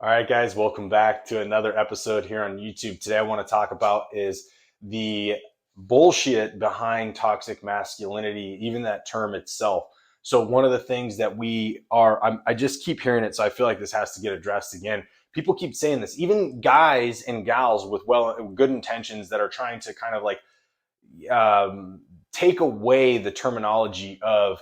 All right, guys, welcome back to another episode here on YouTube. Today, I want to talk about is the bullshit behind toxic masculinity, even that term itself. So, one of the things that I just keep hearing it, so I feel like this has to get addressed again. People keep saying this, even guys and gals with good intentions that are trying to kind of like um, take away the terminology of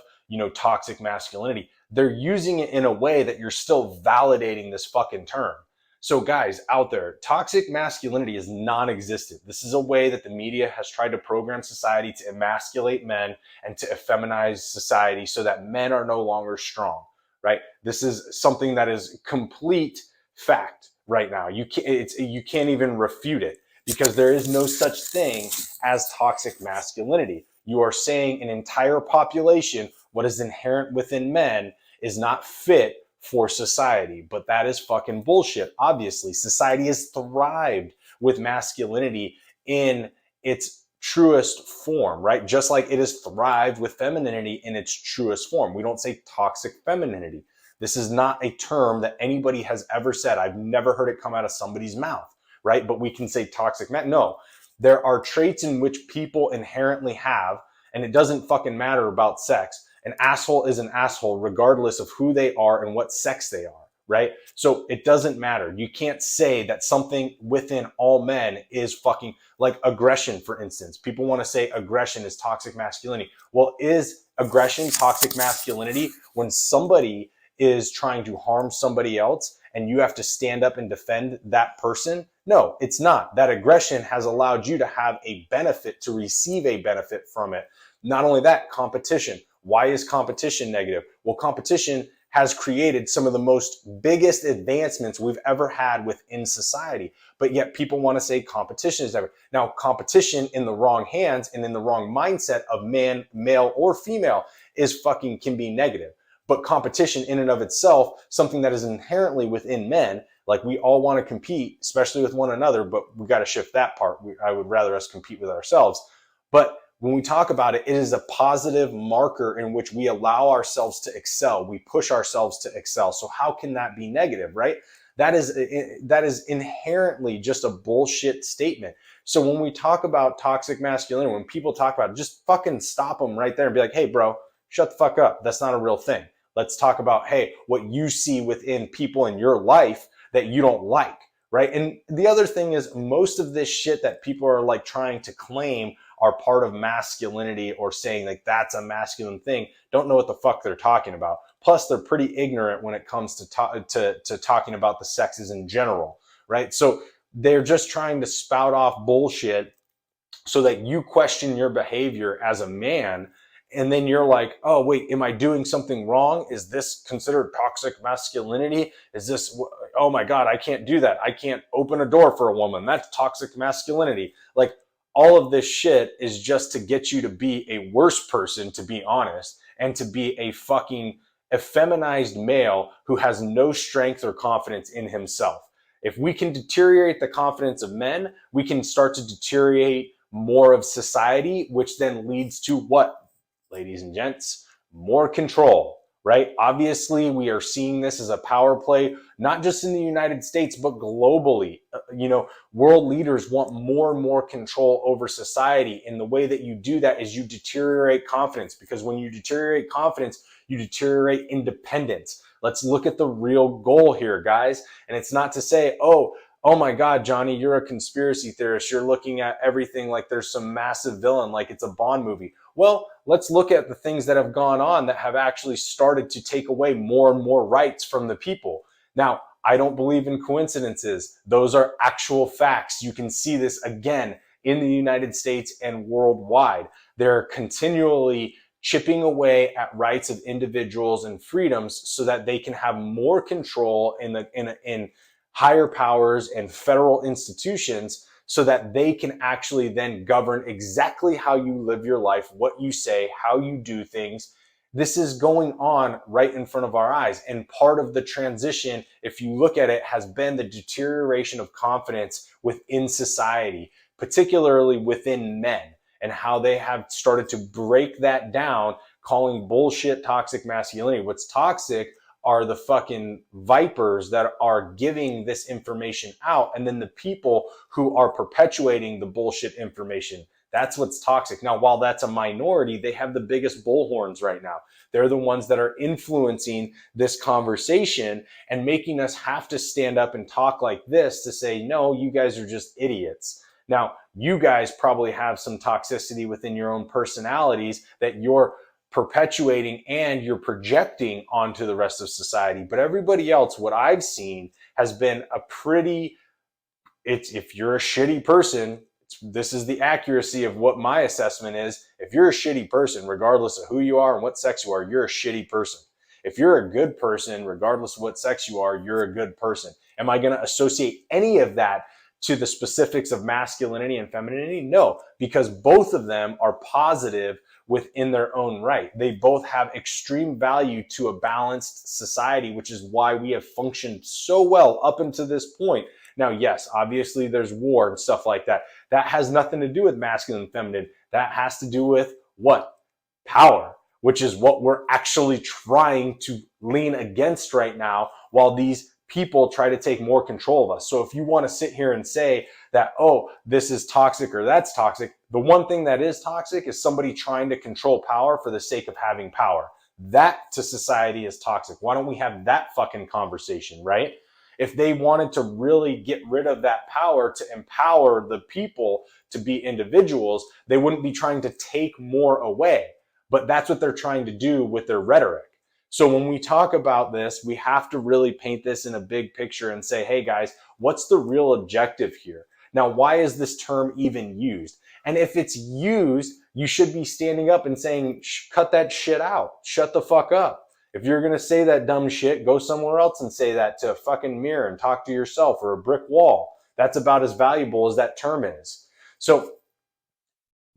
toxic masculinity. They're using it in a way that you're still validating this fucking term. So guys out there, toxic masculinity is non-existent. This is a way that the media has tried to program society to emasculate men and to effeminize society so that men are no longer strong, right? This is something that is complete fact right now. You can't even refute it, because there is no such thing as toxic masculinity. You are saying an entire population, what is inherent within men, is not fit for society. But that is fucking bullshit. Obviously, society has thrived with masculinity in its truest form, right? Just like it has thrived with femininity in its truest form. We don't say toxic femininity. This is not a term that anybody has ever said. I've never heard it come out of somebody's mouth, right? But we can say toxic man. No, there are traits in which people inherently have, and it doesn't fucking matter about sex. An asshole is an asshole regardless of who they are and what sex they are, right? So it doesn't matter. You can't say that something within all men is fucking like aggression, for instance. People want to say aggression is toxic masculinity. Well, is aggression toxic masculinity when somebody is trying to harm somebody else and you have to stand up and defend that person? No, it's not. That aggression has allowed you to have a benefit, to receive a benefit from it. Not only that, competition. Why is competition negative? Well, competition has created some of the most biggest advancements we've ever had within society. But yet people want to say competition is negative. Now, competition in the wrong hands and in the wrong mindset of man, male or female, can be negative. But competition in and of itself, something that is inherently within men, like we all want to compete, especially with one another, but we got to shift that part. I would rather us compete with ourselves. But when we talk about it, it is a positive marker in which we allow ourselves to excel. We push ourselves to excel. So how can that be negative, right? That is inherently just a bullshit statement. So when we talk about toxic masculinity, when people talk about it, just fucking stop them right there and be like, hey, bro, shut the fuck up. That's not a real thing. Let's talk about, hey, what you see within people in your life that you don't like, right? And the other thing is, most of this shit that people are like trying to claim are part of masculinity or saying like that's a masculine thing, don't know what the fuck they're talking about. Plus, they're pretty ignorant when it comes to talking about the sexes in general, right? So they're just trying to spout off bullshit so that you question your behavior as a man. And then you're like, oh, wait, am I doing something wrong? Is this considered toxic masculinity? Is this, oh my God, I can't do that. I can't open a door for a woman. That's toxic masculinity. Like, all of this shit is just to get you to be a worse person, to be honest, and to be a fucking effeminized male who has no strength or confidence in himself. If we can deteriorate the confidence of men, we can start to deteriorate more of society, which then leads to what? Ladies and gents, more control, right? Obviously, we are seeing this as a power play, not just in the United States, but globally. World leaders want more and more control over society. And the way that you do that is you deteriorate confidence, because when you deteriorate confidence, you deteriorate independence. Let's look at the real goal here, guys. And it's not to say, oh my God, Johnny, you're a conspiracy theorist. You're looking at everything like there's some massive villain, like it's a Bond movie. Well, let's look at the things that have gone on that have actually started to take away more and more rights from the people. Now, I don't believe in coincidences. Those are actual facts. You can see this again in the United States and worldwide. They're continually chipping away at rights of individuals and freedoms so that they can have more control in higher powers and federal institutions, so that they can actually then govern exactly how you live your life, what you say, how you do things. This is going on right in front of our eyes. And part of the transition, if you look at it, has been the deterioration of confidence within society, particularly within men, and how they have started to break that down, calling bullshit toxic masculinity. What's toxic are the fucking vipers that are giving this information out. And then the people who are perpetuating the bullshit information, that's what's toxic. Now, while that's a minority, they have the biggest bullhorns right now. They're the ones that are influencing this conversation and making us have to stand up and talk like this to say, no, you guys are just idiots. Now, you guys probably have some toxicity within your own personalities that you're perpetuating and you're projecting onto the rest of society. But everybody else, what I've seen has been a pretty, if you're a shitty person, this is the accuracy of what my assessment is. If you're a shitty person, regardless of who you are and what sex you are, you're a shitty person. If you're a good person, regardless of what sex you are, you're a good person. Am I going to associate any of that to the specifics of masculinity and femininity? No, because both of them are positive within their own right. They both have extreme value to a balanced society, which is why we have functioned so well up until this point. Now, yes, obviously there's war and stuff like that. That has nothing to do with masculine and feminine. That has to do with what? Power, which is what we're actually trying to lean against right now while these people try to take more control of us. So if you want to sit here and say that, oh, this is toxic or that's toxic, the one thing that is toxic is somebody trying to control power for the sake of having power. That to society is toxic. Why don't we have that fucking conversation, right? If they wanted to really get rid of that power to empower the people to be individuals, they wouldn't be trying to take more away. But that's what they're trying to do with their rhetoric. So when we talk about this, we have to really paint this in a big picture and say, hey guys, what's the real objective here? Now, why is this term even used? And if it's used, you should be standing up and saying, cut that shit out. Shut the fuck up. If you're going to say that dumb shit, go somewhere else and say that to a fucking mirror and talk to yourself or a brick wall. That's about as valuable as that term is. So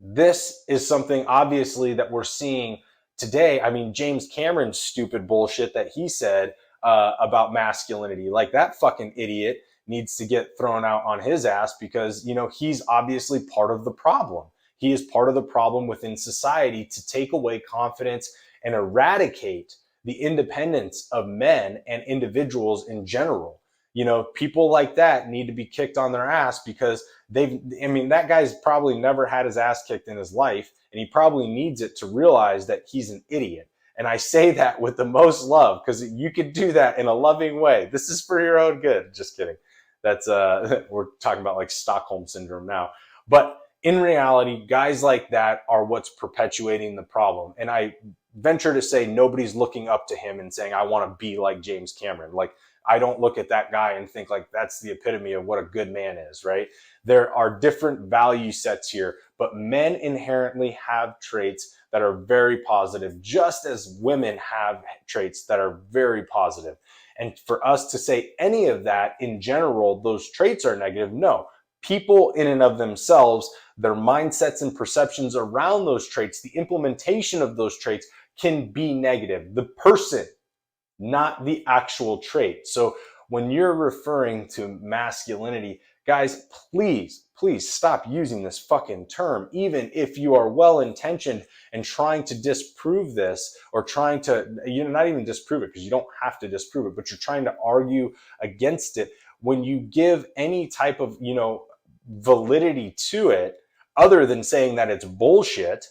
this is something obviously that we're seeing today. I mean, James Cameron's stupid bullshit that he said about masculinity, like that fucking idiot needs to get thrown out on his ass because, you know, he's obviously part of the problem. He is part of the problem within society to take away confidence and eradicate the independence of men and individuals in general. You know, people like that need to be kicked on their ass because that guy's probably never had his ass kicked in his life, and he probably needs it to realize that he's an idiot. And I say that with the most love because you could do that in a loving way. This is for your own good. Just kidding. That's we're talking about like Stockholm syndrome now. But in reality, guys like that are what's perpetuating the problem. And I venture to say nobody's looking up to him and saying, I want to be like James Cameron. Like, I don't look at that guy and think like that's the epitome of what a good man is, right? There are different value sets here, but men inherently have traits that are very positive, just as women have traits that are very positive. And for us to say any of that in general, those traits are negative, no. People in and of themselves, their mindsets and perceptions around those traits, the implementation of those traits can be negative. The person, not the actual trait. So when you're referring to masculinity, guys, please stop using this fucking term, even if you are well-intentioned and trying to disprove this or trying to, not even disprove it because you don't have to disprove it, but you're trying to argue against it. When you give any type of, validity to it, other than saying that it's bullshit,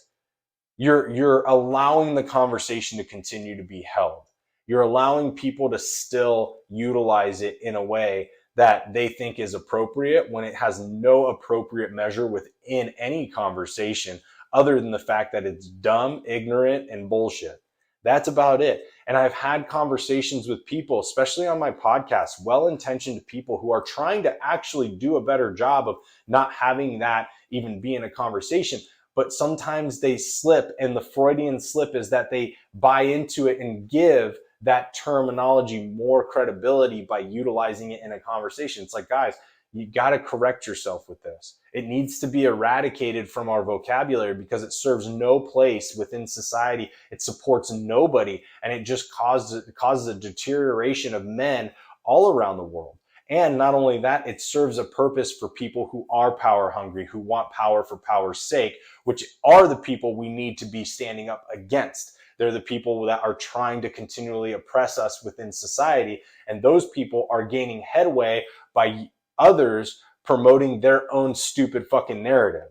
you're allowing the conversation to continue to be held. You're allowing people to still utilize it in a way that they think is appropriate when it has no appropriate measure within any conversation other than the fact that it's dumb, ignorant, and bullshit. That's about it. And I've had conversations with people, especially on my podcast, well-intentioned people who are trying to actually do a better job of not having that even be in a conversation. But sometimes they slip, and the Freudian slip is that they buy into it and give that terminology more credibility by utilizing it in a conversation. It's like, guys, you got to correct yourself with this. It needs to be eradicated from our vocabulary because it serves no place within society. It supports nobody, and it just causes a deterioration of men all around the world. And not only that, it serves a purpose for people who are power hungry, who want power for power's sake, which are the people we need to be standing up against. They're the people that are trying to continually oppress us within society. And those people are gaining headway by others promoting their own stupid fucking narrative.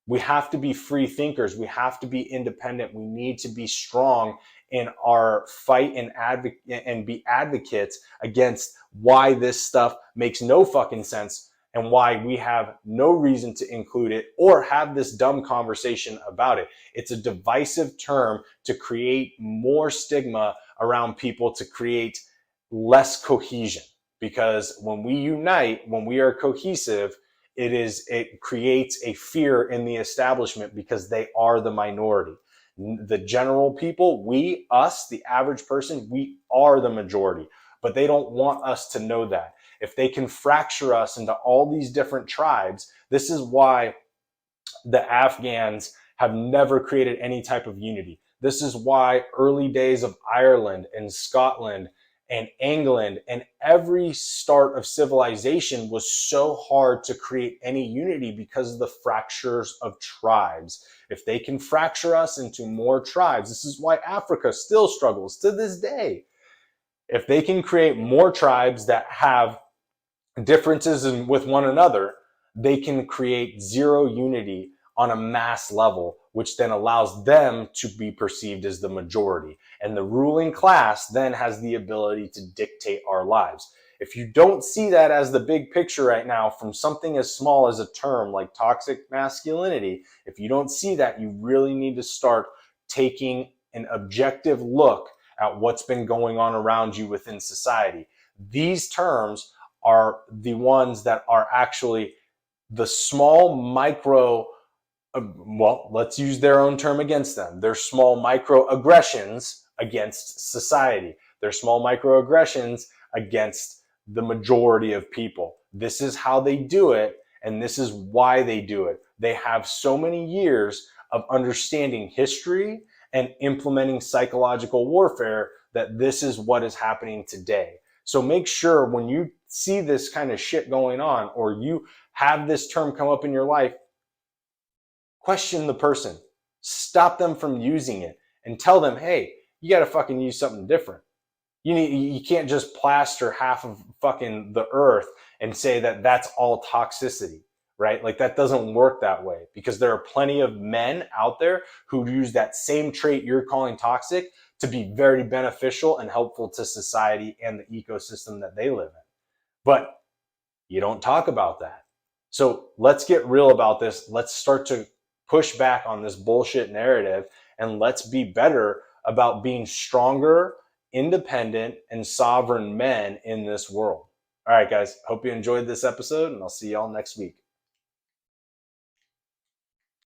We have to be free thinkers. We have to be independent. We need to be strong in our fight and be advocates against why this stuff makes no fucking sense and why we have no reason to include it or have this dumb conversation about it. It's a divisive term to create more stigma around people, to create less cohesion. Because when we unite, when we are cohesive, it creates a fear in the establishment because they are the minority. The general people, us, the average person, we are the majority, but they don't want us to know that. If they can fracture us into all these different tribes, this is why the Afghans have never created any type of unity. This is why early days of Ireland and Scotland and England and every start of civilization was so hard to create any unity because of the fractures of tribes. If they can fracture us into more tribes, this is why Africa still struggles to this day. If they can create more tribes that have differences with one another, they can create zero unity on a mass level, which then allows them to be perceived as the majority. And the ruling class then has the ability to dictate our lives. If you don't see that as the big picture right now, from something as small as a term like toxic masculinity, if you don't see that, you really need to start taking an objective look at what's been going on around you within society. These terms are the ones that are actually the small micro, let's use their own term against them. They're small microaggressions against society. They're small microaggressions against the majority of people. This is how they do it, and this is why they do it. They have so many years of understanding history and implementing psychological warfare that this is what is happening today. So make sure when you see this kind of shit going on, or you have this term come up in your life, question the person, stop them from using it, and tell them, hey, you got to fucking use something different. You can't just plaster half of fucking the earth and say that that's all toxicity, right? Like, that doesn't work that way, because there are plenty of men out there who use that same trait you're calling toxic to be very beneficial and helpful to society and the ecosystem that they live in. But you don't talk about that. So let's get real about this. Let's start to push back on this bullshit narrative, and let's be better about being stronger, independent, and sovereign men in this world. All right, guys, hope you enjoyed this episode, and I'll see y'all next week.